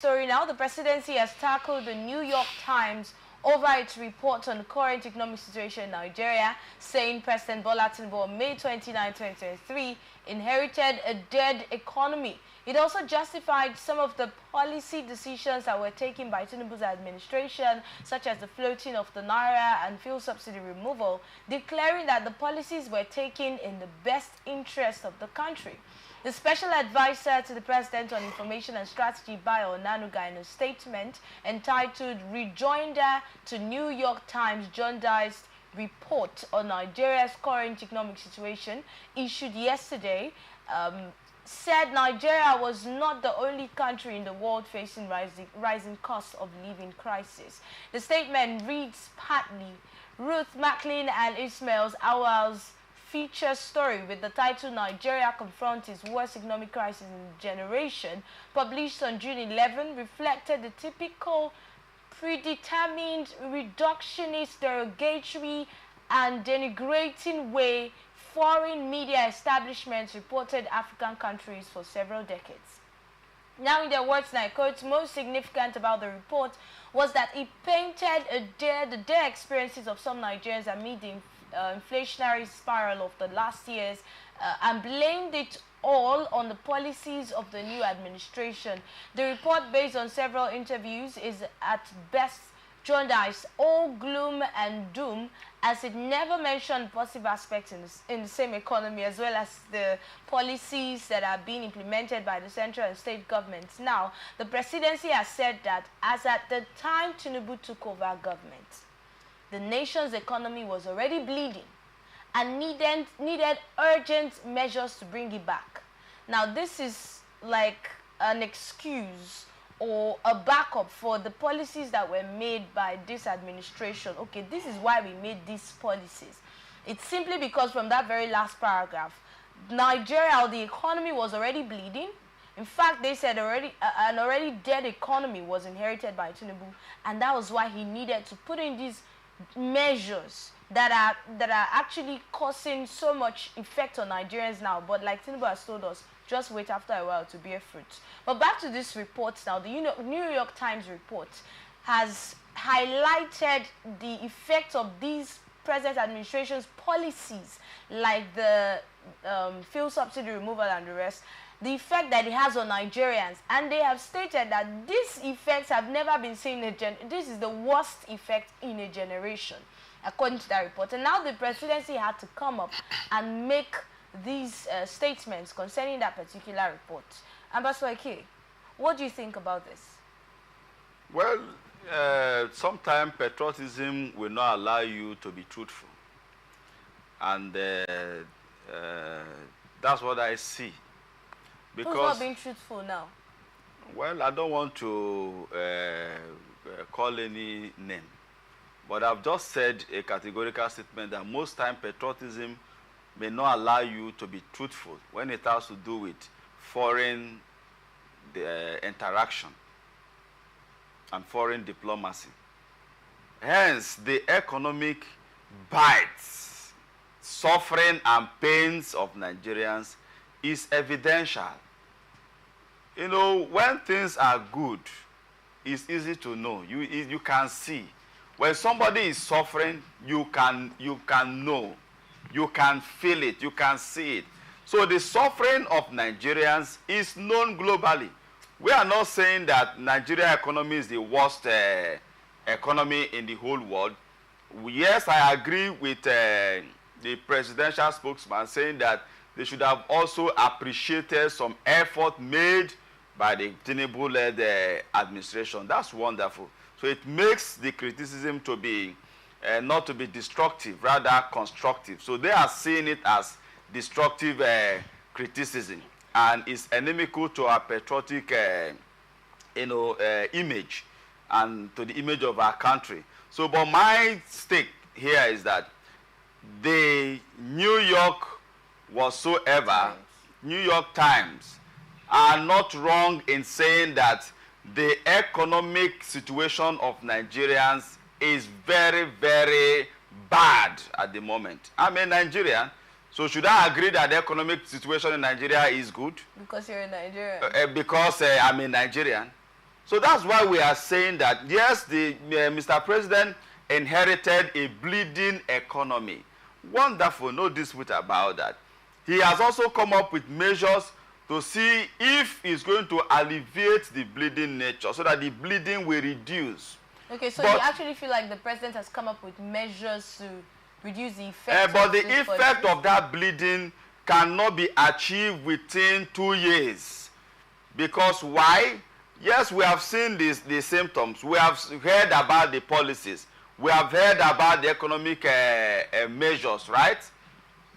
Story now, the presidency has tackled the New York Times over its report on the current economic situation in Nigeria, saying President Bola Tinubu on May 29, 2023 inherited a dead economy. It also justified some of the policy decisions that were taken by Tinubu's administration, such as the floating of the naira and fuel subsidy removal, declaring that the policies were taken in the best interest of the country. The special advisor to the President on Information and Strategy, Bayo Onanuga, in a statement entitled Rejoinder to New York Times Jaundiced Report on Nigeria's Current Economic Situation, issued yesterday, said Nigeria was not the only country in the world facing rising costs of living crisis. The statement reads partly Ruth Macklin and Ismail's Awal's feature story with the title Nigeria Confronts Its Worst Economic Crisis in a Generation, published on June 11, reflected the typical predetermined, reductionist, derogatory, and denigrating way foreign media establishments reported African countries for several decades. Now, in their words, and I quote, most significant about the report was that it painted the dire experiences of some Nigerians amid the inflationary spiral of the last years and blamed it all on the policies of the new administration. The report, based on several interviews, is at best jaundiced, all gloom and doom, as it never mentioned positive aspects in the same economy, as well as the policies that are being implemented by the central and state governments. Now, the presidency has said that as at the time Tinubu took over government, the nation's economy was already bleeding and needed urgent measures to bring it back. Now, this is like an excuse or a backup for the policies that were made by this administration. Okay, this is why we made these policies. It's simply because from that very last paragraph, Nigeria, the economy was already bleeding. In fact, they said an already dead economy was inherited by Tinubu, and that was why he needed to put in these measures that are actually causing so much effect on Nigerians now. But like Tinubu has told us, just wait after a while to bear fruit. But back to this report now. The New York Times report has highlighted the effects of these present administration's policies, like the fuel subsidy removal and the rest, the effect that it has on Nigerians. And they have stated that these effects have never been seen this is the worst effect in a generation, according to that report. And now the presidency had to come up and make these statements concerning that particular report. Ambassador Ike, what do you think about this? Well, sometimes patriotism will not allow you to be truthful. And that's what I see. Because, who's not being truthful now? Well, I don't want to call any name. But I've just said a categorical statement that most times patriotism may not allow you to be truthful when it has to do with foreign interaction and foreign diplomacy. Hence, the economic bites, suffering and pains of Nigerians is evidential. You know, when things are good, it's easy to know. You can see. When somebody is suffering, you can know. You can feel it. You can see it. So the suffering of Nigerians is known globally. We are not saying that Nigeria economy is the worst economy in the whole world. Yes, I agree with the presidential spokesman saying that they should have also appreciated some effort made by the Tinubu-led administration. That's wonderful. So it makes the criticism to be not to be destructive, rather constructive. So they are seeing it as destructive criticism, and is inimical to our patriotic, image and to the image of our country. So, but my stake here is that the New York New York Times are not wrong in saying that the economic situation of Nigerians is very, very bad at the moment. I'm a Nigerian, so should I agree that the economic situation in Nigeria is good? Because you're a Nigerian. Because I'm a Nigerian. So that's why we are saying that, yes, Mr. President inherited a bleeding economy. Wonderful, no dispute about that. He has also come up with measures to see if he's going to alleviate the bleeding nature so that the bleeding will reduce. Okay, so you actually feel like the president has come up with measures to reduce the effect but the effect of that bleeding cannot be achieved within 2 years. Because why? Yes, we have seen the symptoms. We have heard about the policies. We have heard about the economic measures, right?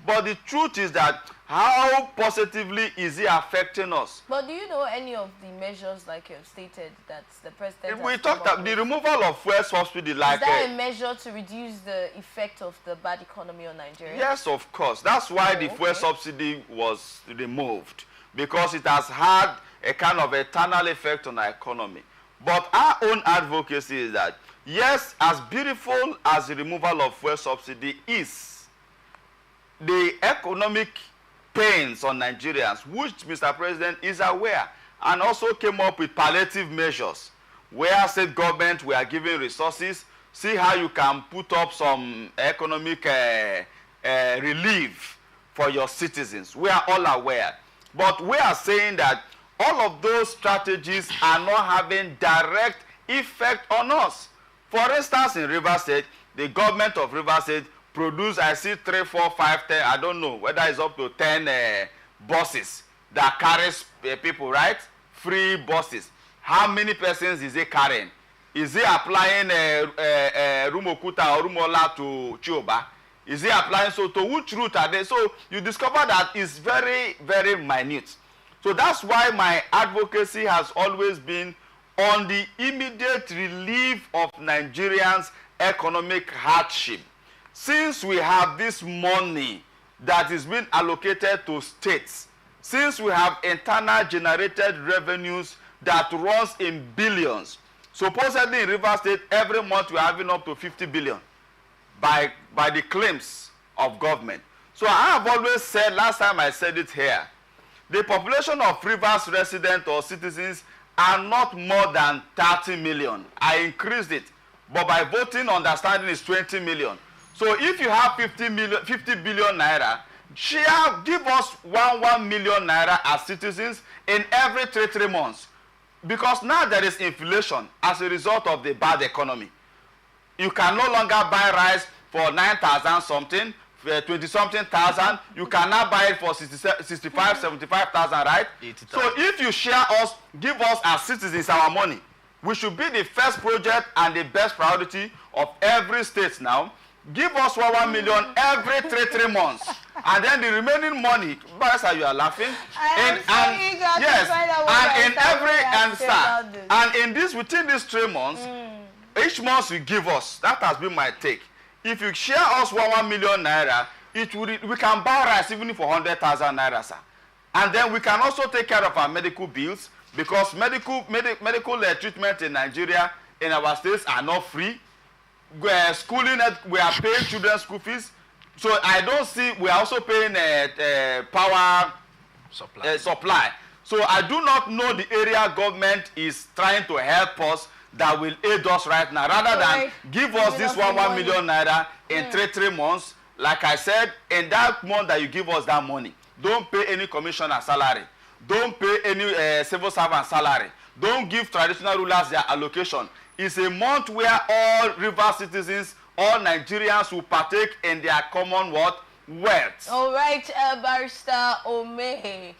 But the truth is that how positively is it affecting us? But do you know any of the measures, like you've stated, that the president we talked about the removal of fuel subsidy. Like, is that a measure to reduce the effect of the bad economy on Nigeria? Yes, of course. That's why the fuel subsidy was removed, because it has had a kind of eternal effect on our economy. But our own advocacy is that, yes, as beautiful as the removal of fuel subsidy is, the economic pains on Nigerians, which Mr. President is aware, and also came up with palliative measures, where state government were giving resources, see how you can put up some economic relief for your citizens. We are all aware. But we are saying that all of those strategies are not having direct effect on us. For instance, in Rivers State, the government of Rivers State produce, I see 3, 4, 5, 10, I don't know whether it's up to 10 buses that carries people, right? Free buses. How many persons is it carrying? Is it applying Rumokuta or Rumola to Chioba? Is it applying, so to which route are they? So you discover that it's very, very minute. So that's why my advocacy has always been on the immediate relief of Nigerians' economic hardship. Since we have this money that is being allocated to states, since we have internal generated revenues that runs in billions, supposedly in Rivers State, every month we are having up to 50 billion by the claims of government. So I have always said, last time I said it here, the population of Rivers residents or citizens are not more than 30 million. I increased it, but by voting, understanding is 20 million. So if you have 50 billion naira, give us 1 million naira as citizens in every 3 months. Because now there is inflation as a result of the bad economy. You can no longer buy rice for 9,000 something, 20-something thousand. You can now buy it for 65, 75,000, right? 80,000. So if you share us, give us as citizens our money, we should be the first project and the best priority of every state now. Give us 1 million every 3 months, and then the remaining money. Barrister, you are laughing. And in this, within these 3 months, each month you give us. That has been my take. If you share us 1 million naira, we can buy rice even for 100,000 naira, sir. And then we can also take care of our medical bills, because medical treatment in Nigeria, in our states, are not free. Schooling, we are paying children's school fees. So I don't see, we are also paying power supply. So I do not know the area government is trying to help us that will aid us right now, rather than give us this 1 million naira in 3 months. Like I said, in that month that you give us that money, don't pay any commissioner salary, don't pay any civil servant salary, don't give traditional rulers their allocation. It's a month where all river citizens, all Nigerians will partake in their common wealth. All right, Barrister Omehe.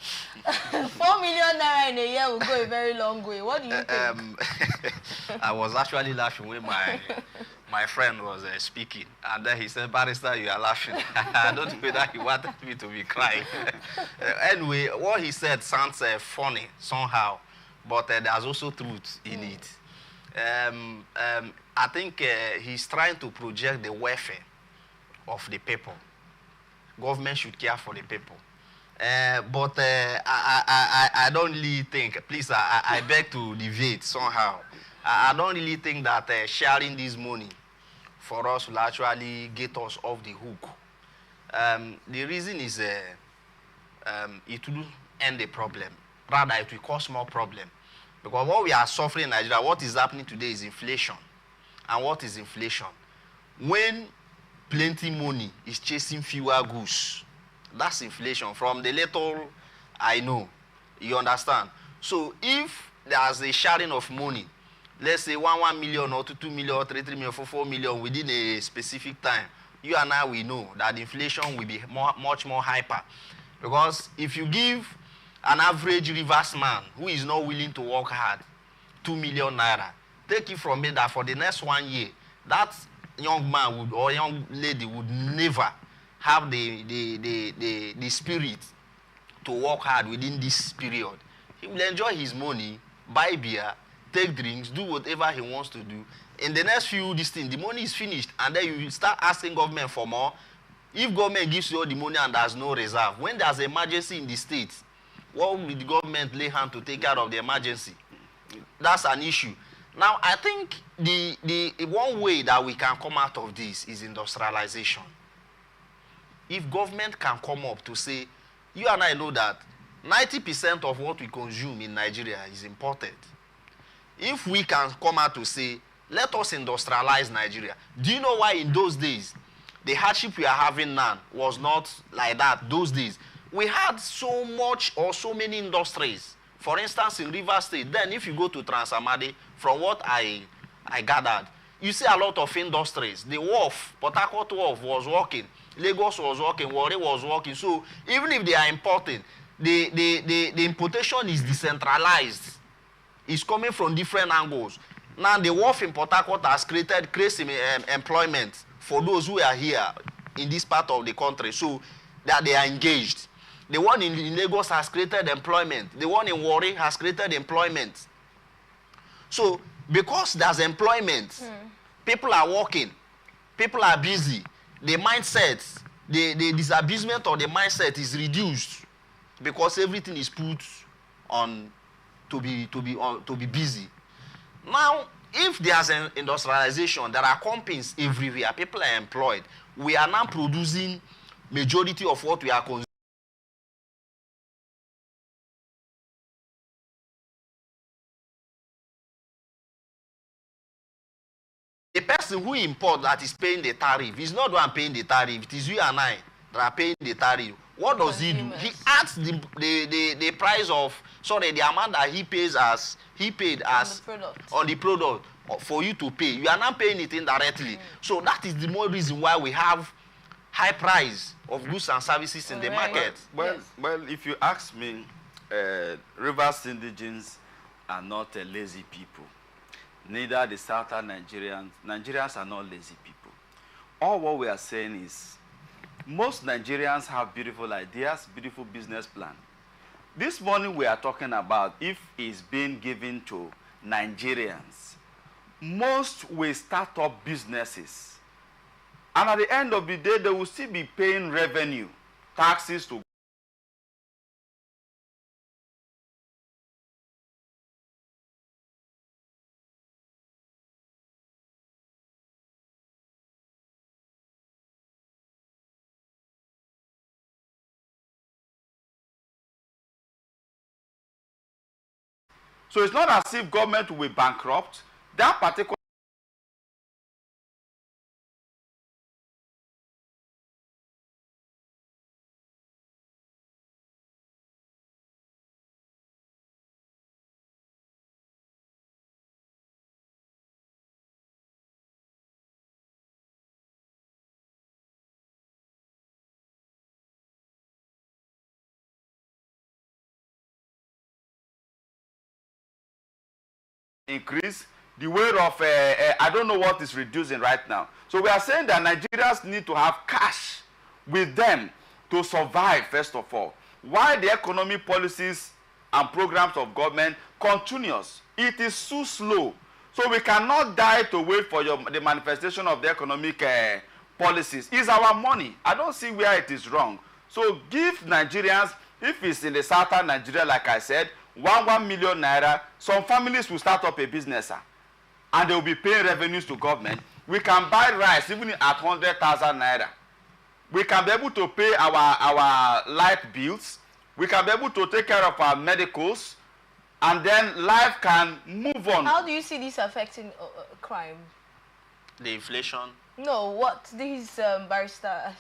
4 million naira in a year will go a very long way. What do you think? I was actually laughing when my friend was speaking, and then he said, "Barrister, you are laughing." I don't know that he wanted me to be crying. Anyway, what he said sounds funny somehow, but there's also truth in it. I think he's trying to project the welfare of the people. Government should care for the people. But I don't really think, please, I beg to deviate somehow. I don't really think that sharing this money for us will actually get us off the hook. The reason is it will end the problem. Rather, it will cause more problem. Because what we are suffering in Nigeria, what is happening today is inflation. And what is inflation? When plenty money is chasing fewer goods, that's inflation. From the little I know, you understand? So if there's a sharing of money, let's say 1 million or 2 million or 3 million, 4 million within a specific time, you and I will know that inflation will be much more hyper. Because if you give an average Rivers man who is not willing to work hard 2 million naira, take it from me that for the next 1 year, that young man would, or young lady would never have the spirit to work hard within this period. He will enjoy his money, buy beer, take drinks, do whatever he wants to do. In the next few the money is finished, and then you start asking government for more. If government gives you all the money and there's no reserve, when there's an emergency in the state, what will the government lay hand to take care of the emergency? That's an issue. Now, I think the one way that we can come out of this is industrialization. If government can come up to say, you and I know that 90% of what we consume in Nigeria is imported. If we can come out to say, let us industrialize Nigeria. Do you know why in those days, the hardship we are having now was not like that those days? We had so much or so many industries. For instance, in Rivers State, then if you go to Transamadi, from what I gathered, you see a lot of industries. The wharf, Port Harcourt wharf was working, Lagos was working, Warri was working. So even if they are importing, the importation is decentralized. It's coming from different angles. Now the wharf in Port Harcourt has created employment for those who are here in this part of the country, so that they are engaged. The one in Lagos has created employment. The one in Warri has created employment. So because there's employment, people are working, people are busy. The mindset, the disabusement of the mindset is reduced because everything is put on to be busy. Now, if there's an industrialization, there are companies everywhere, people are employed. We are now producing majority of what we are consuming. The person who imports that is paying the tariff is not the one paying the tariff. It is you and I that are paying the tariff. What does he do? He adds the price of, sorry, the amount that he pays as, he paid as on the product for you to pay. You are not paying it indirectly. So that is the more reason why we have high price of goods and services in the market. Well, if you ask me, Rivers indigents are not lazy people. Neither the Southern Nigerians. Nigerians are not lazy people. All what we are saying is, most Nigerians have beautiful ideas, beautiful business plan. This money we are talking about, if it's being given to Nigerians, most will start up businesses. And at the end of the day, they will still be paying revenue, taxes to So it's not as if government will bankrupt. That particular increase, the weight of, I don't know what is reducing right now. So we are saying that Nigerians need to have cash with them to survive, first of all. While the economic policies and programs of government continues, it is too slow. So we cannot die to wait for the manifestation of the economic policies. It's our money. I don't see where it is wrong. So give Nigerians, if it's in the southern Nigeria, like I said, 1 million naira, some families will start up a business, and they will be paying revenues to government. We can buy rice even at 100,000 naira. We can be able to pay our light bills. We can be able to take care of our medicals. and then life can move on. How do you see this affecting crime? The inflation. No, what these Ambassador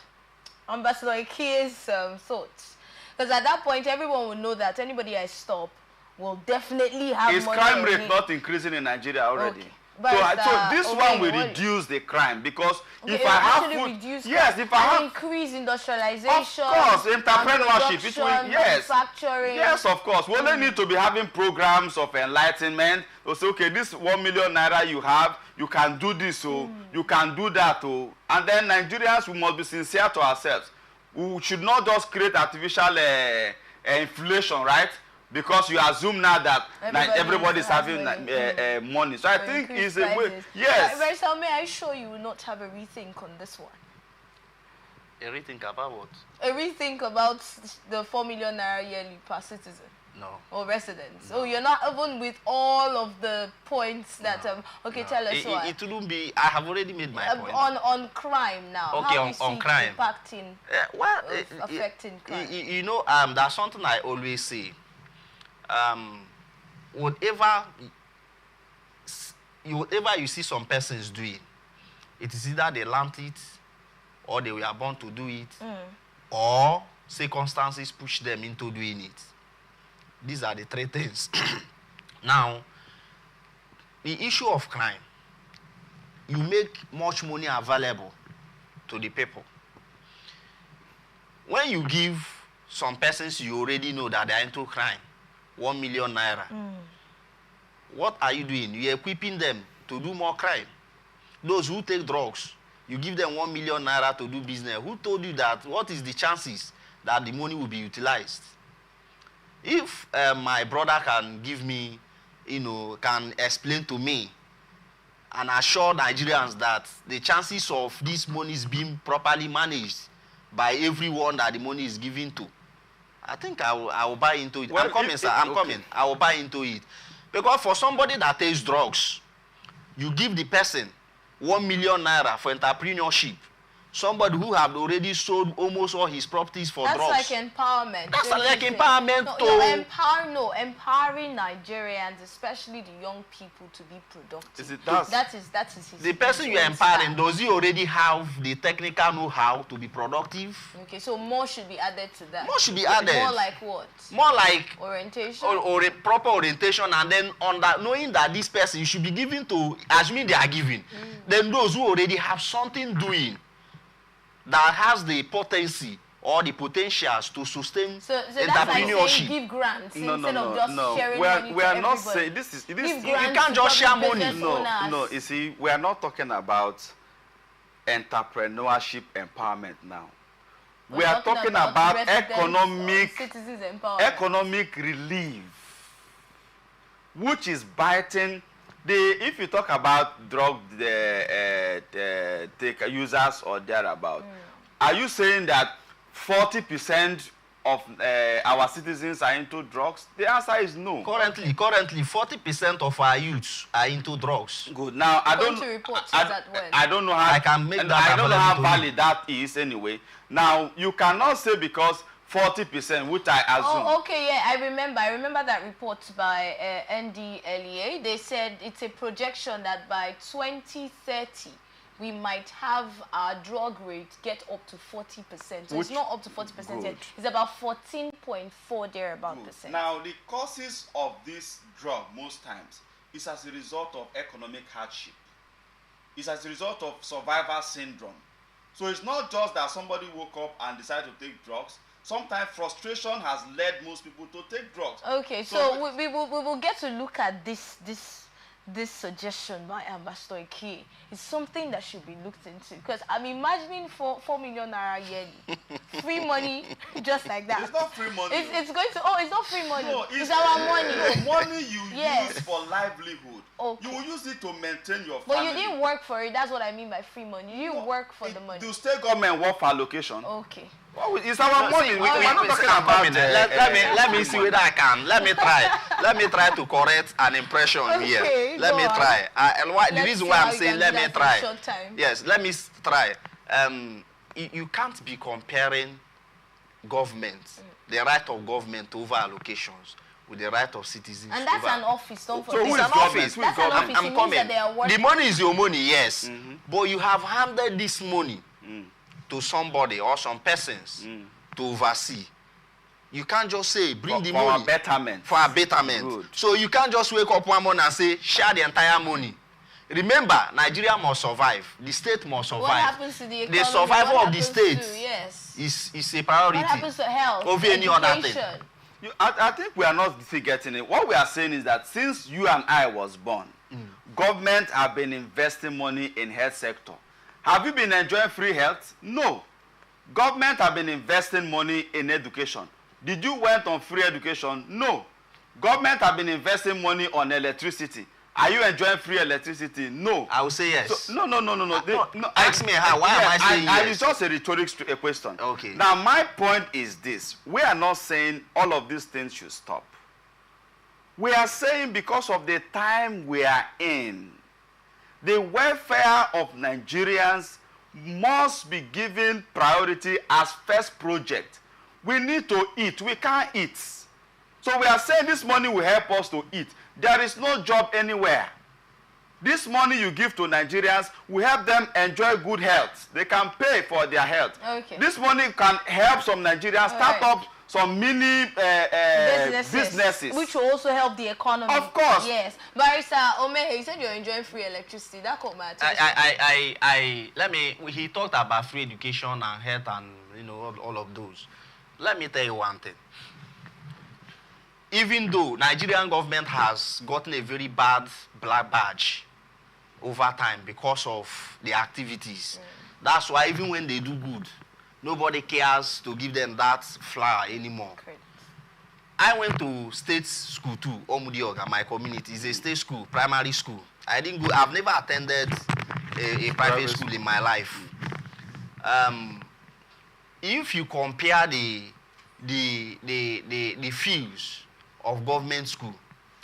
Ikie's thoughts? Because at that point, everyone will know that anybody I stop will definitely have Is money. crime rate not increasing in Nigeria already? Okay. So this one will reduce the crime, because if I have food, yes, if I have increase industrialization, of course, entrepreneurship, it will, yes, manufacturing. Yes, of course. We only need to be having programs of enlightenment. To say, okay, this 1 million naira you have, you can do this, so you can do that, and then Nigerians, we must be sincere to ourselves. We should not just create artificial inflation, right? Because you assume now that everybody is having money. So I think it's a way. Yes. Barrister, may I show you will not have a rethink on this one? A rethink about what? A rethink about the 4 million naira yearly per citizen? No. Or residents? No. So you're not even with all of the points that, okay, tell us why. It wouldn't be, I have already made my point. On crime now. Okay, how do you see on crime. Impacting, affecting crime? You know, that's something I always say. Whatever you see some persons doing, it is either they learned it, or they were born to do it, or circumstances push them into doing it. These are the three things. Now, the issue of crime, you make much money available to the people. When you give some persons you already know that they are into crime 1 million naira, what are you doing? You are equipping them to do more crime. Those who take drugs, you give them 1 million naira to do business. Who told you that? What is the chances that the money will be utilized? If my brother can give me, can explain to me and assure Nigerians that the chances of this money is being properly managed by everyone that the money is given to, I think I will buy into it. Well, I'm coming, sir. I'm coming. I will buy into it. Because for somebody that takes drugs, you give the person 1 million naira for entrepreneurship. Somebody who have already sold almost all his properties for drugs. That's like empowerment. That's like empowerment. Empowering Nigerians, especially the young people, to be productive. That is his. The person you are empowering, does he already have the technical know-how to be productive? Okay, so more should be added to that. More should be added. More like what? More like orientation. Or a proper orientation, and then on that, knowing that this person you should be giving to, assuming they are giving, then those who already have something doing that has the potency or the potentials to sustain so that's like saying give grants instead of just sharing money we are to not everybody. saying this. You can't just share money. No. You see, we are not talking about entrepreneurship empowerment now. We are talking about economic relief, which is biting. If you talk about drug users or thereabout, are you saying that 40% of our citizens are into drugs? The answer is no. Currently, 40% of our youths are into drugs. Good. Now, I don't know how I can make that. I don't know how valid that is anyway. Now, you cannot say because 40%, which I assume. Oh, okay, yeah, I remember that report by NDLEA. They said it's a projection that by 2030, we might have our drug rate get up to 40%. So it's not up to 40% yet. It's about 14.4 thereabout percent. Now, the causes of this drug most times is as a result of economic hardship. It's as a result of survivor syndrome. So it's not just that somebody woke up and decided to take drugs. Sometimes frustration has led most people to take drugs. Okay, so we will get to look at this suggestion by Ambassador Ikie. It's something that should be looked into, because I'm imagining 4 million naira yearly, free money, just like that. It's not free money. It's going to. Oh, it's not free money. No, it's our money. No, money you use for livelihood. Okay. You will use it to maintain your family. But you didn't work for it. That's what I mean by free money. You work for the money. Do state government work for allocation? Okay. Well, it's our money. We are not talking about. Let me see whether I can. Let me try. Let me try to correct an impression here. Let me try. The reason why I'm saying let me try. Yes, let me try. You can't be comparing government, the right of government over allocations, with the right of citizens. And that's an office, don't So forget. who is It's an government? office. Who is That's an government? office. It means that they are working. The money is your money, yes. But you have handed this money to somebody or some persons to oversee. You can't just say, bring the money. For a betterment. For a betterment. Good. So you can't just wake up one morning and say, share the entire money. Remember, Nigeria must survive. The state must survive. What happens to the economy? The survival What of the happens state to, yes. is a priority. What happens to health? Over any other thing. education? I think we are not still getting it. What we are saying is that since you and I was born, government have been investing money in health sector. Have you been enjoying free health? No. Government have been investing money in education. Did you went on free education? No. Government have been investing money on electricity. Are you enjoying free electricity? No. I will say yes. So, no. Ask me how. Why am I saying yes? It's just a rhetoric question. Okay. Now, my point is this. We are not saying all of these things should stop. We are saying because of the time we are in, the welfare of Nigerians must be given priority as first project. We need to eat. We can't eat. So we are saying this money will help us to eat. There is no job anywhere. This money you give to Nigerians will help them enjoy good health. They can pay for their health. Okay. This money can help some Nigerians start up some mini businesses. Which will also help the economy. Of course. Yes. Barrister Omehe, you said you're enjoying free electricity. That caught my attention. He talked about free education and health and, you know, all of those. Let me tell you one thing. Even though Nigerian government has gotten a very bad black badge over time because of the activities, that's why even when they do good, nobody cares to give them that flower anymore. Great. I went to state school too, Omudioga, my community. It's a state school, primary school. I didn't go, I've never attended a private school in my life. If you compare the fees of government school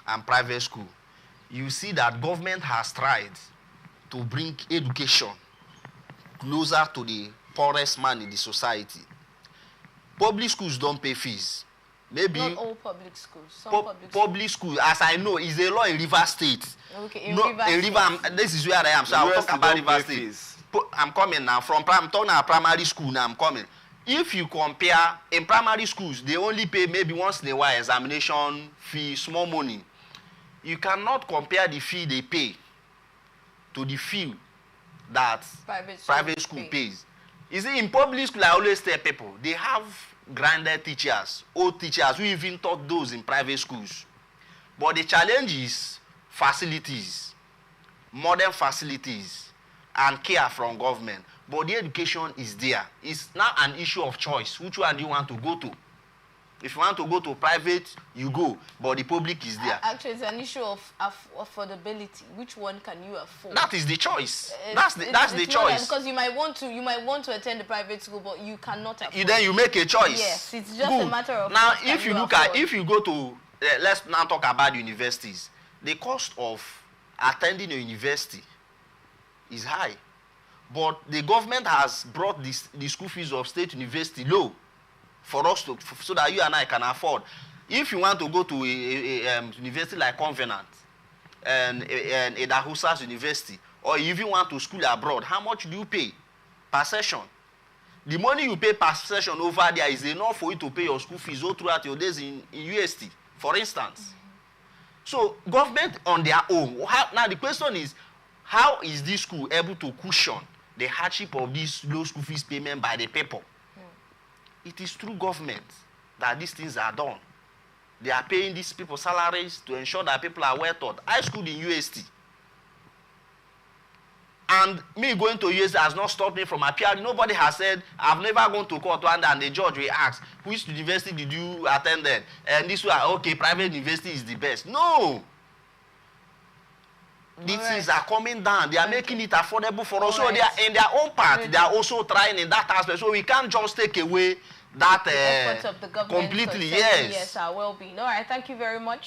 and private school, you see that government has tried to bring education closer to the poorest man in the society. Public schools don't pay fees. Maybe not all public schools. Some public schools, as I know, is a law in Rivers State. Okay, in Rivers State. This is where I am, so I'll talk about Rivers State. I'm coming now. I'm talking about primary school now, I'm coming. If you compare, in primary schools, they only pay maybe once in a while examination fee, small money. You cannot compare the fee they pay to the fee that private school pays. You see, in public school, I always tell people, they have grinded teachers, old teachers who even taught those in private schools. But the challenge is facilities, modern facilities, and care from government. But the education is there. It's now an issue of choice. Which one do you want to go to? If you want to go to private, you go. But the public is there. Actually, it's an issue of affordability. Which one can you afford? That is the choice. That's the choice. Because you might want to attend the private school, but you cannot afford. Then you make a choice. Yes, it's just a matter of. Now, if you go to, let's now talk about universities. The cost of attending a university is high. But the government has brought the school fees of state university low for us to, so that you and I can afford. If you want to go to a university like Covenant and Edahusas University, or if you want to school abroad, how much do you pay per session? The money you pay per session over there is enough for you to pay your school fees all throughout your days in UST, for instance. So government on their own. Now the question is, how is this school able to cushion the hardship of this low school fees payment by the people? It is through government that these things are done. They are paying these people salaries to ensure that people are well taught. I schooled in UST. And me going to UST has not stopped me from appearing. Nobody has said, I've never gone to court and the judge will ask, which university did you attend then? And this one, okay, private university is the best. No. These things are coming down. They are making it affordable for us. So they are, in their own part, they are also trying in that aspect. So we can't just take away that the efforts of the government completely. yes, our well-being. All right, thank you very much.